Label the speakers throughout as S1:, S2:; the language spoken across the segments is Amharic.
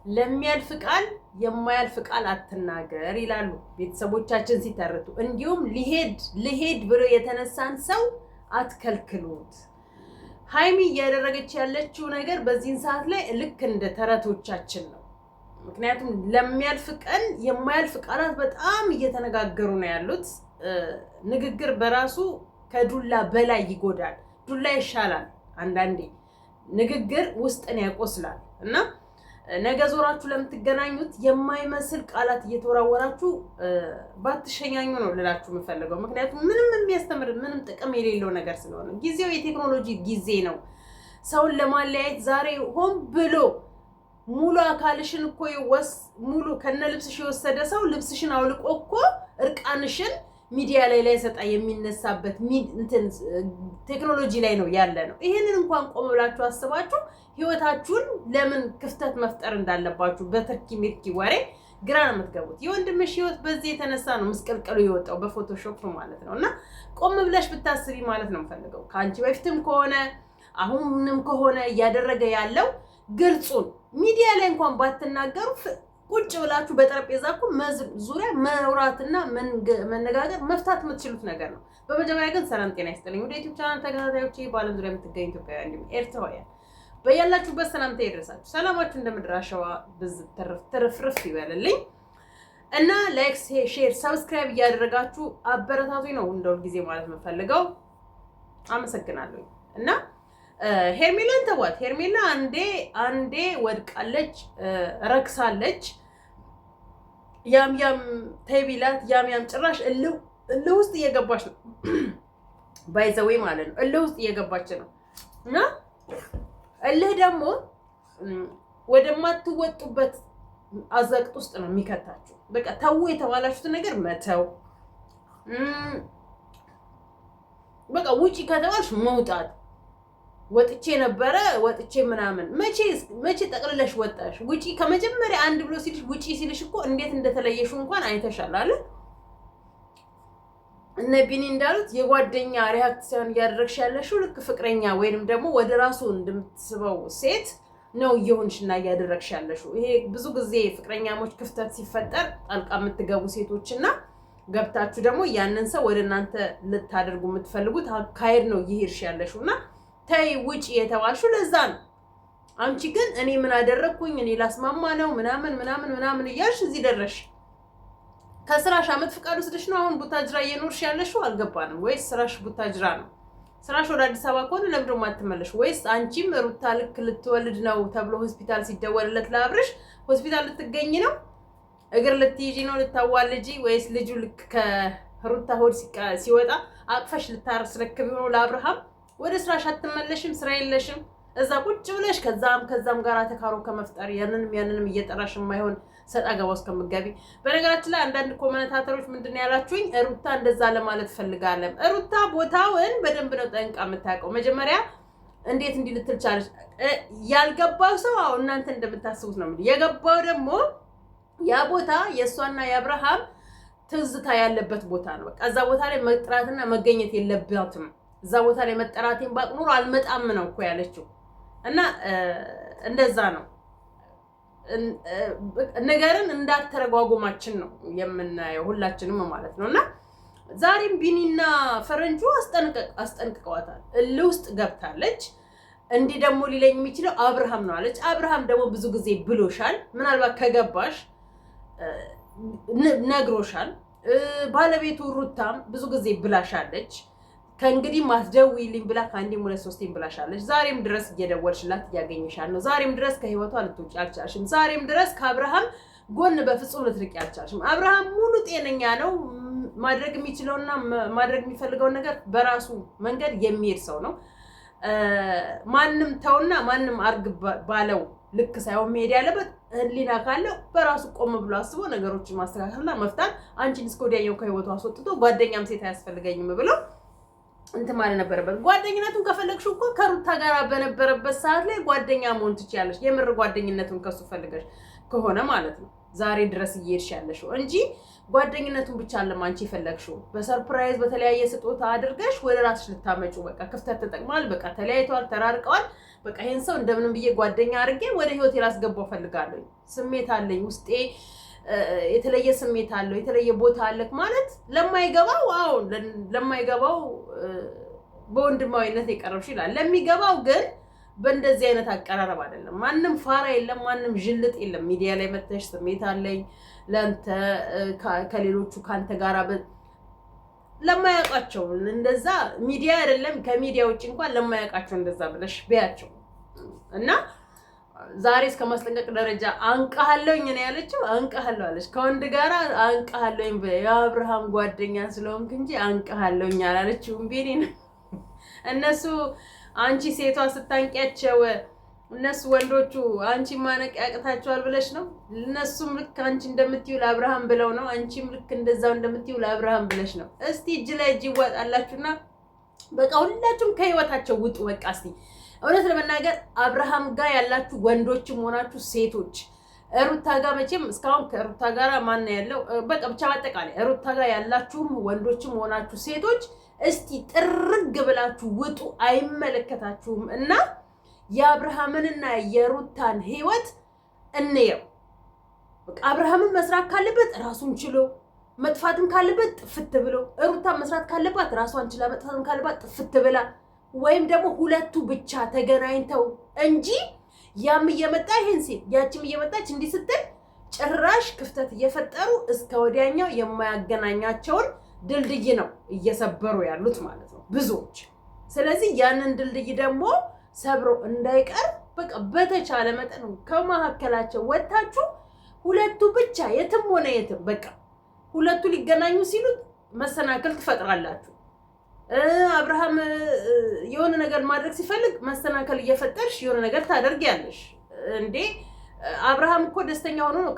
S1: ለሚያልፍ ቃል የማያልፍ ቃል አትናገር ይላሉ ቤተሰቦቻችን ሲተርቱ። እንዲሁም ሊሄድ ብሎ የተነሳን ሰው አትከልክሉት። ሃይሚ እያደረገች ያለችው ነገር በዚህን ሰዓት ላይ ልክ እንደ ተረቶቻችን ነው። ምክንያቱም ለሚያልፍ ቀን የማያልፍ ቃላት በጣም እየተነጋገሩ ነው ያሉት። ንግግር በራሱ ከዱላ በላይ ይጎዳል። ዱላ ይሻላል አንዳንዴ፣ ንግግር ውስጥን ያቆስላል። እና ነገ ዞራችሁ ለምትገናኙት የማይመስል ቃላት እየተወራወራችሁ ባትሸኛኙ ነው ልላችሁ የምፈልገው። ምክንያቱም ምንም የሚያስተምር ምንም ጥቅም የሌለው ነገር ስለሆነ ጊዜው የቴክኖሎጂ ጊዜ ነው። ሰውን ለማለያየት ዛሬ ሆን ብሎ ሙሉ አካልሽን እኮ ሙሉ ከነ ልብስሽ የወሰደ ሰው ልብስሽን አውልቆ እኮ እርቃንሽን ሚዲያ ላይ ሰጣ የሚነሳበት ቴክኖሎጂ ላይ ነው ያለ ነው። ይሄንን እንኳን ቆም ብላችሁ አስባችሁ ህይወታችሁን ለምን ክፍተት መፍጠር እንዳለባችሁ በትርኪ ምርኪ ወሬ ግራ ነው የምትገቡት። የወንድምሽ ህይወት በዚህ የተነሳ ነው ምስቅልቅሉ የወጣው በፎቶሾፕ ማለት ነው። እና ቆም ብለሽ ብታስቢ ማለት ነው የምፈልገው። ከአንቺ በፊትም ከሆነ አሁንም ከሆነ እያደረገ ያለው ግልጹን ሚዲያ ላይ እንኳን ባትናገሩ ቁጭ ብላችሁ በጠረጴዛ እኮ ዙሪያ መውራትና መነጋገር መፍታት የምትችሉት ነገር ነው። በመጀመሪያ ግን ሰላም ጤና ይስጥልኝ ወደ ዩቲዩብ ቻናል ተከታታዮቼ፣ በዓለም ዙሪያ የምትገኙ ኢትዮጵያውያን እንዲሁም ኤርትራውያን በያላችሁበት ሰላምታ ይድረሳችሁ። ሰላማችሁ እንደምድራሸዋ ብዝ ትርፍርፍ ይበልልኝ እና ላይክ፣ ሼር፣ ሰብስክራይብ እያደረጋችሁ አበረታቱኝ ነው እንደው ጊዜ ማለት የምፈልገው። አመሰግናለሁ። እና ሄርሜላን ተዋት። ሄርሜላ አንዴ ወድቃለች፣ ረክሳለች። ያም ተይቢላት ያም ጭራሽ እልህ ውስጥ እየገባች ነው። ባይዘዌ ማለት ነው እልህ ውስጥ እየገባች ነው። እና እልህ ደግሞ ወደማትወጡበት አዘቅት ውስጥ ነው የሚከታችሁ። በቃ ተው የተባላችሁትን ነገር መተው፣ በቃ ውጪ ከተባልሽ መውጣት። ወጥቼ ምናምን መቼ ጠቅልለሽ ወጣሽ? ውጪ ከመጀመሪያ አንድ ብሎ ሲልሽ ውጪ ሲልሽ እኮ እንዴት እንደተለየሽው እንኳን አይተሻል አለ። እነ ቢኒ እንዳሉት የጓደኛ ሪአክሽን እያደረግሽ ያለሽው ልክ ፍቅረኛ ወይንም ደግሞ ወደ ራሱ እንደምትስበው ሴት ነው እየሆንሽና እያደረግሽ ያለሽው። ይሄ ብዙ ጊዜ ፍቅረኛሞች ክፍተት ሲፈጠር ጣልቃ የምትገቡ ሴቶችና ገብታችሁ ደግሞ ያንን ሰው ወደ እናንተ ልታደርጉ የምትፈልጉት አካሄድ ነው እየሄድሽ ያለሽውና ተይ ውጪ የተባልሽው ለዛ ነው። አንቺ ግን እኔ ምን አደረግኩኝ እኔ ላስማማ ነው ምናምን እያልሽ እዚህ ደረሽ። ከስራሽ አመት ፍቃድ ወስደሽ ነው አሁን ቡታጅራ እየኖርሽ ያለሽው? አልገባንም። ወይስ ስራሽ ቡታጅራ ነው? ስራሽ ወደ አዲስ አበባ ከሆነ ለምን ደግሞ አትመለሽ? ወይስ አንቺም ሩታ ልክ ልትወልድ ነው ተብሎ ሆስፒታል ሲደወልለት ለአብርሽ ሆስፒታል ልትገኝ ነው? እግር ልትይጂ ነው ልታዋልጂ? ወይስ ልጁ ልክ ከሩታ ሆድ ሲወጣ አቅፈሽ ልታስረክቢ ነው ለአብርሃም? ወደ ስራሽ አትመለሽም? ስራ የለሽም? እዛ ቁጭ ብለሽ ከዛም ጋር ተካሮ ከመፍጠር ያንንም እየጠራሽ የማይሆን ሰጣ ገባ ውስጥ ከምትገቢ። በነገራችን ላይ አንዳንድ ኮሜንታተሮች ምንድን ነው ያላችሁኝ? ሩታ እንደዛ ለማለት ፈልጋለም። ሩታ ቦታውን በደንብ ነው ጠንቃ የምታውቀው። መጀመሪያ እንዴት እንዲህ ልትል ቻለች? ያልገባው ሰው እናንተ እንደምታስቡት ነው። የገባው ደግሞ ያ ቦታ የእሷና የአብርሃም ትዝታ ያለበት ቦታ ነው። በቃ እዛ ቦታ ላይ መጥራትና መገኘት የለባትም። እዛ ቦታ ላይ መጠራቴን ባቅ ኑሮ አልመጣም ነው እኮ ያለችው። እና እንደዛ ነው ነገርን እንዳተረጓጎማችን ነው የምናየው ሁላችንም ማለት ነው። እና ዛሬም ቢኒና ፈረንጁ አስጠንቅቀዋታል። እልህ ውስጥ ገብታለች። እንዲህ ደግሞ ሊለኝ የሚችለው አብርሃም ነው አለች። አብርሃም ደግሞ ብዙ ጊዜ ብሎሻል። ምናልባት ከገባሽ ነግሮሻል። ባለቤቱ ሩታም ብዙ ጊዜ ብላሻለች። ከእንግዲህ ማትደውይልኝ ብላ ከአንዴም 2-3 ብላሻለች። ዛሬም ድረስ እየደወልሽላት እያገኘሻል ነው። ዛሬም ድረስ ከህይወቷ ልትውጪ አልቻልሽም። ዛሬም ድረስ ከአብርሃም ጎን በፍጹም ልትርቂ አልቻልሽም። አብርሃም ሙሉ ጤነኛ ነው። ማድረግ የሚችለውና ማድረግ የሚፈልገውን ነገር በራሱ መንገድ የሚሄድ ሰው ነው። ማንም ተውና ማንም አርግ ባለው ልክ ሳይሆን መሄድ ያለበት ህሊና ካለው በራሱ ቆም ብሎ አስቦ ነገሮችን ማስተካከልና መፍታት። አንቺን እስከ ወዲያኛው ከህይወቷ አስወጥቶ ጓደኛም ሴት አያስፈልገኝም ብሎ እንትን ማለት ነበረበት። ጓደኝነቱን ከፈለግሽው እኮ ከሩታ ጋር በነበረበት ሰዓት ላይ ጓደኛ መሆን ትችያለሽ። የምር ጓደኝነቱን ከሱ ፈልገሽ ከሆነ ማለት ነው ዛሬ ድረስ እየሄድሽ ያለሽው እንጂ ጓደኝነቱን ብቻ አለም አንቺ የፈለግሽው በሰርፕራይዝ በተለያየ ስጦታ አድርገሽ ወደ ራስሽ ልታመጪው በቃ ክፍተት ተጠቅማል በቃ ተለያይተዋል ተራርቀዋል በቃ ይሄን ሰው እንደምንም ብዬ ጓደኛ አድርጌ ወደ ህይወቴ ላስገባው ፈልጋለሁ ስሜት አለኝ ውስጤ የተለየ ስሜት አለው የተለየ ቦታ አለክ ማለት ለማይገባው አዎ ለማይገባው በወንድማዊነት የቀረብሽ ይላል ለሚገባው ግን በእንደዚህ አይነት አቀራረብ አይደለም ማንንም ፋራ የለም ማንንም ጅልጥ የለም ሚዲያ ላይ መተሽ ስሜት አለኝ ለአንተ ከሌሎቹ ካንተ ጋራ ለማያውቃቸው እንደዛ ሚዲያ አይደለም ከሚዲያ ውጪ እንኳን ለማያውቃቸው እንደዛ ብለሽ ቢያቸው እና ዛሬ እስከ ማስጠንቀቅ ደረጃ አንቀሃለሁኝ ነው ያለችው አንቀሃለሁ አለች ከወንድ ጋራ አንቀሃለሁኝ የአብርሃም ጓደኛ ስለሆንክ እንጂ አንቀሃለሁኝ አላለችውም ቢሪን እነሱ አንቺ ሴቷ ስታንቂያቸው እነሱ ወንዶቹ አንቺ ማነቅ ያቅታቸዋል ብለሽ ነው እነሱም ልክ አንቺ እንደምትዩ ለአብርሃም ብለው ነው አንቺም ልክ እንደዛው እንደምትዩ ለአብርሃም ብለሽ ነው እስቲ እጅ ላይ እጅ ይዋጣላችሁና በቃ ሁላችሁም ከህይወታቸው ውጡ በቃ እስቲ እውነት ለመናገር አብርሃም ጋር ያላችሁ ወንዶችም ሆናችሁ ሴቶች ሩታ ጋር መቼም እስካሁን ከሩታ ጋር ማን ያለው በቃ ብቻ አጠቃላይ ሩታ ጋር ያላችሁም ወንዶችም ሆናችሁ ሴቶች እስቲ ጥርግ ብላችሁ ውጡ አይመለከታችሁም እና የአብርሃምንና የሩታን ህይወት እንየው በቃ አብርሃምን መስራት ካለበት ራሱን ችሎ መጥፋትም ካለበት ጥፍት ብሎ ሩታን መስራት ካለባት ራሷን ችላ መጥፋትም ካለባት ጥፍት ብላ ወይም ደግሞ ሁለቱ ብቻ ተገናኝተው እንጂ ያም እየመጣ ይሄን ሲል ያቺም እየመጣች እንዲህ ስትል ጭራሽ ክፍተት እየፈጠሩ እስከ ወዲያኛው የማያገናኛቸውን ድልድይ ነው እየሰበሩ ያሉት ማለት ነው ብዙዎች ስለዚህ ያንን ድልድይ ደግሞ ሰብሮ እንዳይቀር በቃ በተቻለ መጠን ከመሀከላቸው ወጣችሁ ሁለቱ ብቻ የትም ሆነ የትም በቃ ሁለቱ ሊገናኙ ሲሉ መሰናከል ትፈጥራላችሁ አብርሃም የሆነ ነገር ማድረግ ሲፈልግ መሰናከል እየፈጠርሽ የሆነ ነገር ታደርጊያለሽ እንዴ አብርሃም እኮ ደስተኛ ሆኖ ነው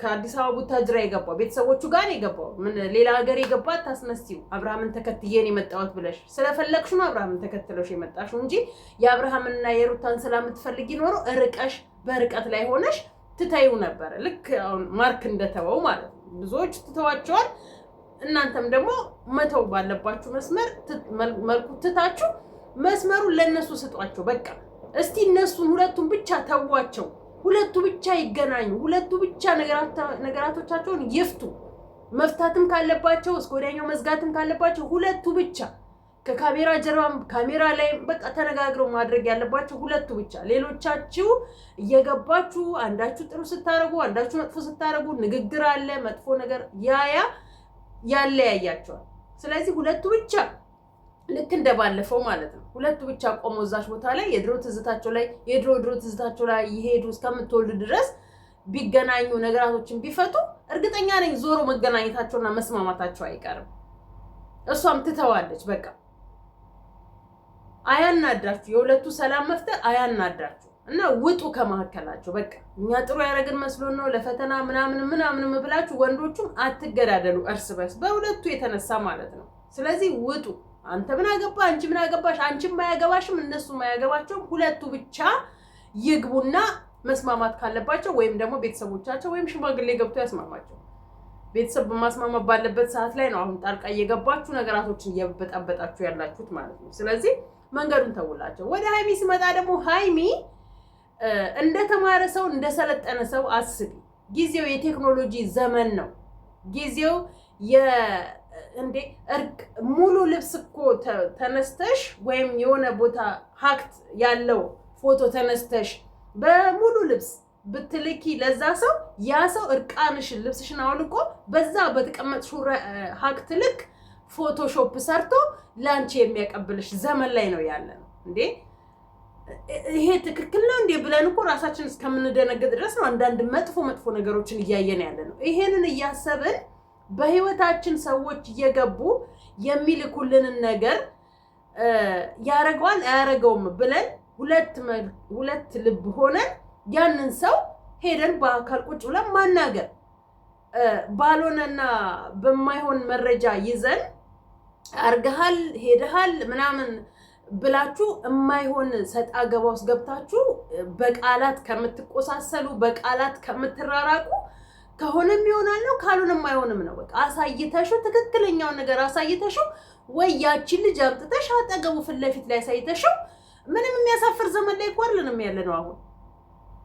S1: ከአዲስ አበባ ቡታጅራ የገባው ቤተሰቦቹ ጋር ነው የገባው ምን ሌላ ሀገር የገባ ታስመስዩ አብርሃምን ተከትዬን የመጣሁት ብለሽ ስለፈለግሽ ነው አብርሃምን ተከትለሽ የመጣሽው እንጂ የአብርሃምንና የሩታን ስለምትፈልጊ ኖሮ እርቀሽ በርቀት ላይ ሆነሽ ትታዩ ነበር ልክ አሁን ማርክ እንደተወው ማለት ነው ብዙዎች ትተዋቸዋል እናንተም ደግሞ መተው ባለባችሁ መስመር መልኩ ትታችሁ መስመሩን ለነሱ ስጧቸው በቃ እስቲ እነሱን ሁለቱን ብቻ ተዋቸው ሁለቱ ብቻ ይገናኙ ሁለቱ ብቻ ነገራቶቻቸውን ይፍቱ መፍታትም ካለባቸው እስከ ወዲያኛው መዝጋትም ካለባቸው ሁለቱ ብቻ ከካሜራ ጀርባም ካሜራ ላይ በቃ ተነጋግረው ማድረግ ያለባቸው ሁለቱ ብቻ ሌሎቻችሁ እየገባችሁ አንዳችሁ ጥሩ ስታረጉ አንዳችሁ መጥፎ ስታረጉ ንግግር አለ መጥፎ ነገር ያለያያቸዋል ስለዚህ ሁለቱ ብቻ ልክ እንደባለፈው ማለት ነው ሁለቱ ብቻ ቆመው እዛች ቦታ ላይ የድሮ ትዝታቸው ላይ ይሄዱ እስከምትወልዱ ድረስ ቢገናኙ ነገራቶችን ቢፈቱ እርግጠኛ ነኝ ዞሮ መገናኘታቸውና መስማማታቸው አይቀርም እሷም ትተዋለች በቃ አያናዳችሁ የሁለቱ ሰላም መፍጠር አያናዳችሁ እና ውጡ ከመሀከላቸው በቃ እኛ ጥሩ ያረግን መስሎን ነው ለፈተና ምናምን ብላችሁ ወንዶቹም አትገዳደሉ እርስ በርስ በሁለቱ የተነሳ ማለት ነው ስለዚህ ውጡ አንተ ምን አገባ አንቺ ምን አገባሽ አንቺም ማያገባሽም እነሱም ማያገባቸውም ሁለቱ ብቻ ይግቡና መስማማት ካለባቸው ወይም ደግሞ ቤተሰቦቻቸው ወይም ሽማግሌ ገብቶ ያስማማቸው ቤተሰብ በማስማማ ባለበት ሰዓት ላይ ነው አሁን ጣልቃ እየገባችሁ ነገራቶችን እየበጣበጣችሁ ያላችሁት ማለት ነው ስለዚህ መንገዱን ተውላቸው ወደ ሃይሚ ሲመጣ ደግሞ ሃይሚ እንደተማረ ሰው እንደሰለጠነ ሰው አስቢ ጊዜው የቴክኖሎጂ ዘመን ነው ጊዜው እንዴ ሙሉ ልብስ እኮ ተነስተሽ ወይም የሆነ ቦታ ሀክት ያለው ፎቶ ተነስተሽ በሙሉ ልብስ ብትልኪ ለዛ ሰው ያ ሰው እርቃንሽን ልብስሽን አውልቆ በዛ በተቀመጥሽው ሀክት ልክ ፎቶሾፕ ሰርቶ ላንቺ የሚያቀብልሽ ዘመን ላይ ነው ያለነው እንዴ ይሄ ትክክል ነው እንዴ ብለን እኮ ራሳችን እስከምንደነግጥ ድረስ ነው አንዳንድ መጥፎ ነገሮችን እያየን ያለነው ይሄንን እያሰብን በህይወታችን ሰዎች እየገቡ የሚልኩልንን ነገር ያረጋዋል አያረጋውም ብለን ሁለት ልብ ሆነን ያንን ሰው ሄደን በአካል ቁጭ ብለን ማናገር ባሎነና በማይሆን መረጃ ይዘን አርገሃል ሄደሃል ምናምን ብላችሁ የማይሆን ሰጣ ገባ ውስጥ ገብታችሁ በቃላት ከምትቆሳሰሉ በቃላት ከምትራራቁ ከሆነም ይሆናል ነው ካልሆነም አይሆንም ነው። በቃ አሳይተሽው ትክክለኛው ነገር አሳይተሽው ወይ ያቺን ልጅ አምጥተሽ አጠገቡ ፊት ለፊት ላይ አሳይተሽው ምንም የሚያሳፍር ዘመን ላይ እኮ አይደለም ያለነው አሁን።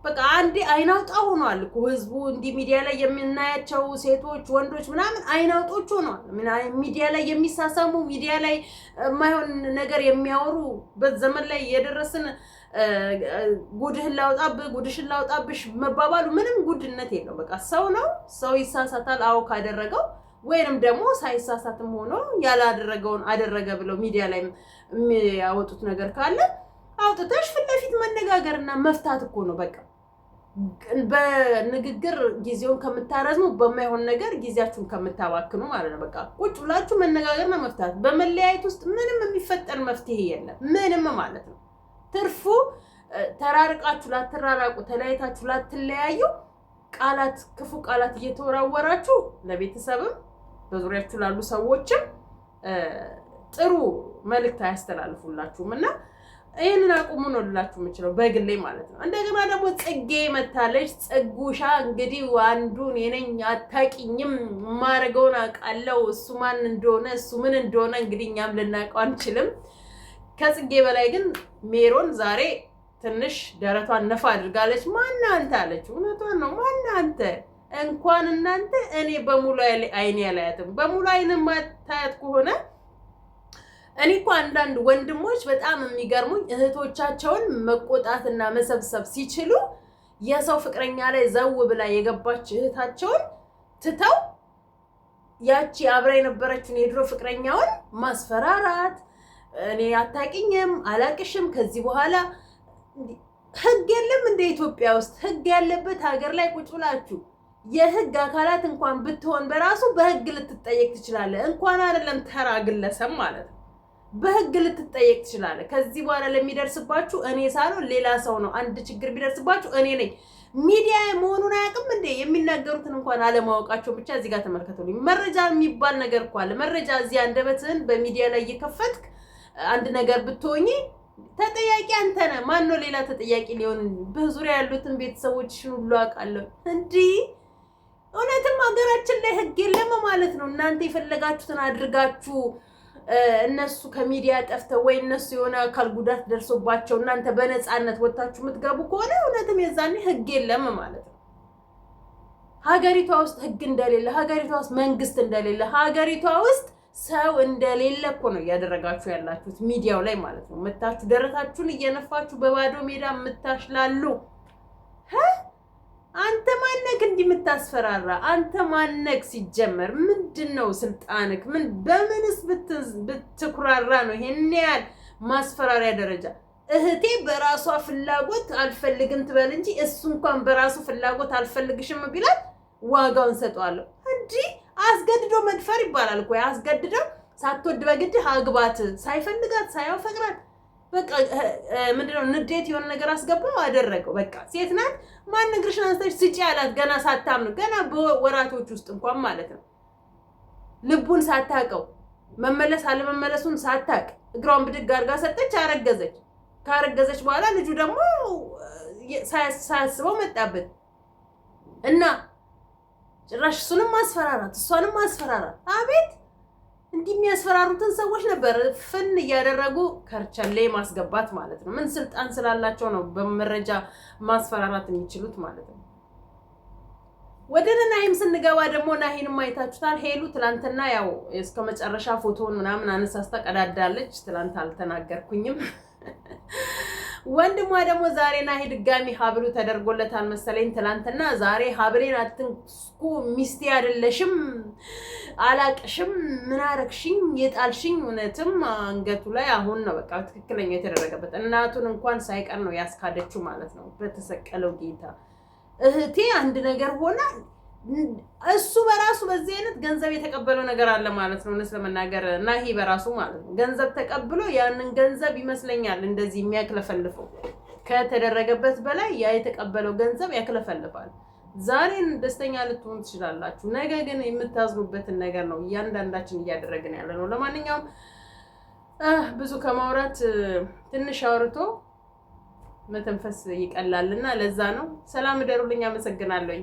S1: በቃ አንዴ አይናውጣ ሆኗል እኮ ህዝቡ እንዲህ ሚዲያ ላይ የምናያቸው ሴቶች ወንዶች ምናምን አይናውጦች ሆኗል። ሚዲያ ላይ የሚሳሳሙ ሚዲያ ላይ የማይሆን ነገር የሚያወሩ በዘመን ላይ የደረስን ጉድህን ላውጣብህ ጉድሽን ላውጣብሽ መባባሉ ምንም ጉድነት የለው። በቃ ሰው ነው፣ ሰው ይሳሳታል። አዎ ካደረገው ወይንም ደግሞ ሳይሳሳትም ሆኖ ያላደረገውን አደረገ ብለው ሚዲያ ላይ የሚያወጡት ነገር ካለ አውጥተሽ ፊት ለፊት መነጋገርና መፍታት እኮ ነው። በቃ በንግግር ጊዜውን ከምታረዝሙ በማይሆን ነገር ጊዜያችሁን ከምታባክኑ ማለት ነው። በቃ ቁጭ ብላችሁ መነጋገርና መፍታት። በመለያየት ውስጥ ምንም የሚፈጠር መፍትሄ የለም፣ ምንም ማለት ነው። ትርፉ ተራርቃችሁ ላትራራቁ፣ ተለያይታችሁ ላትለያዩ ቃላት ክፉ ቃላት እየተወራወራችሁ ለቤተሰብም በዙሪያችሁ ላሉ ሰዎችም ጥሩ መልእክት አያስተላልፉላችሁም እና ይሄንን አቁሙ ነው ልላችሁ የምችለው በግሌ ማለት ነው። እንደገና ደግሞ ጽጌ መታለች። ጽጉሻ እንግዲህ አንዱን የነኝ አታቂኝም ማረገውን አውቃለሁ። እሱ ማን እንደሆነ እሱ ምን እንደሆነ እንግዲህ እኛም ልናውቀው አንችልም። ከጽጌ በላይ ግን ሜሮን ዛሬ ትንሽ ደረቷን ነፋ አድርጋለች። ማን አንተ አለች። እውነቷን ነው። ማን አንተ? እንኳን እናንተ እኔ በሙሉ አይኔ ያላያትም። በሙሉ አይን ማታያት ከሆነ እኔ እኮ አንዳንድ ወንድሞች በጣም የሚገርሙኝ እህቶቻቸውን መቆጣትና መሰብሰብ ሲችሉ የሰው ፍቅረኛ ላይ ዘው ብላ የገባች እህታቸውን ትተው ያቺ አብራ የነበረችውን የድሮ ፍቅረኛውን ማስፈራራት፣ እኔ አታቂኝም አላቅሽም ከዚህ በኋላ ህግ የለም እንደ ኢትዮጵያ ውስጥ ህግ ያለበት ሀገር ላይ ቁጭ ብላችሁ የህግ አካላት እንኳን ብትሆን በራሱ በህግ ልትጠየቅ ትችላለህ። እንኳን አይደለም ተራ ግለሰብ ማለት ነው፣ በህግ ልትጠየቅ ትችላለህ። ከዚህ በኋላ ለሚደርስባችሁ እኔ ሳልሆን ሌላ ሰው ነው። አንድ ችግር ቢደርስባችሁ እኔ ነኝ። ሚዲያ መሆኑን አያውቅም እንዴ? የሚናገሩትን እንኳን አለማወቃቸው ብቻ እዚህ ጋር ተመልከቱልኝ። መረጃ የሚባል ነገር እኮ አለ። መረጃ እዚህ አንደበትህን በሚዲያ ላይ እየከፈትክ አንድ ነገር ብትሆኚ ተጠያቂ አንተ ነህ። ማን ነው ሌላ ተጠያቂ ሊሆን? በዙሪያ ያሉትን ቤተሰቦችሽን ሁሉ አውቃለሁ። እንዲህ እውነትም ሀገራችን ላይ ህግ የለም ማለት ነው። እናንተ የፈለጋችሁትን አድርጋችሁ እነሱ ከሚዲያ ጠፍተው ወይ እነሱ የሆነ አካል ጉዳት ደርሶባቸው እናንተ በነፃነት ወጣችሁ የምትገቡ ከሆነ እውነትም የዛኔ ህግ የለም ማለት ነው። ሀገሪቷ ውስጥ ህግ እንደሌለ፣ ሀገሪቷ ውስጥ መንግስት እንደሌለ፣ ሀገሪቷ ውስጥ ሰው እንደሌለ እኮ ነው እያደረጋችሁ ያላችሁት ሚዲያው ላይ ማለት ነው። መታችሁ ደረታችሁን እየነፋችሁ በባዶ ሜዳ የምታሽላሉ። አንተ ማነክ እንዲህ የምታስፈራራ? አንተ ማነክ? ሲጀመር ምንድነው ስልጣንክ? ምን በምንስ ብትኩራራ ነው ይሄን ያህል ማስፈራሪያ ደረጃ? እህቴ በራሷ ፍላጎት አልፈልግም ትበል እንጂ እሱ እንኳን በራሱ ፍላጎት አልፈልግሽም ቢላት ዋጋውን ሰጠዋለሁ። እንዲህ አስገድዶ መድፈር ይባላል እኮ። አስገድዶ ሳትወድ በግድ አግባት፣ ሳይፈልጋት ሳያፈቅራት በቃ ምንድነው ንዴት የሆነ ነገር አስገባው አደረገው። በቃ ሴት ናት። ማን ነግርሽን አንስተሽ ስጪ አላት። ገና ሳታምኑ ገና በወራቶች ውስጥ እንኳን ማለት ነው ልቡን ሳታቀው መመለስ አለመመለሱን ሳታቅ እግሯን ብድግ አድርጋ ሰጠች፣ አረገዘች። ካረገዘች በኋላ ልጁ ደግሞ ሳያስበው መጣበት እና ጭራሽ እሱንም ማስፈራራት እሷንም ማስፈራራት። አቤት እንዲህ የሚያስፈራሩትን ሰዎች ነበር ፍን እያደረጉ ከርቸሌ ማስገባት ማለት ነው። ምን ስልጣን ስላላቸው ነው በመረጃ ማስፈራራት የሚችሉት ማለት ነው። ወደ ናሂም ስንገባ ደግሞ ናሂንም አይታችሁታል። ሄሉ ትላንትና ያው እስከ መጨረሻ ፎቶውን ምናምን አነሳስታ ቀዳዳለች። ትላንት አልተናገርኩኝም። ወንድሟ ደግሞ ዛሬ ናሂ ድጋሚ ሀብሉ ተደርጎለታል መሰለኝ ትላንትና። ዛሬ ሀብሌን አትንኩ፣ ሚስቴ አይደለሽም፣ አላቅሽም፣ ምን አረግሽኝ፣ የጣልሽኝ። እውነትም አንገቱ ላይ አሁን ነው በቃ ትክክለኛ የተደረገበት። እናቱን እንኳን ሳይቀር ነው ያስካደችው ማለት ነው በተሰቀለው ጌታ። እህቴ አንድ ነገር ሆና እሱ በራሱ በዚህ አይነት ገንዘብ የተቀበለው ነገር አለ ማለት ነው። እነሱ ለመናገር ናሂ በራሱ ማለት ነው ገንዘብ ተቀብሎ ያንን ገንዘብ ይመስለኛል እንደዚህ የሚያክለፈልፈው ከተደረገበት በላይ ያ የተቀበለው ገንዘብ ያክለፈልፋል። ዛሬን ደስተኛ ልትሆኑ ትችላላችሁ፣ ነገ ግን የምታዝኑበትን ነገር ነው እያንዳንዳችን እያደረግን ያለ ነው። ለማንኛውም ብዙ ከማውራት ትንሽ አውርቶ መተንፈስ ይቀላልና ለዛ ነው። ሰላም እደሩልኝ። አመሰግናለሁ።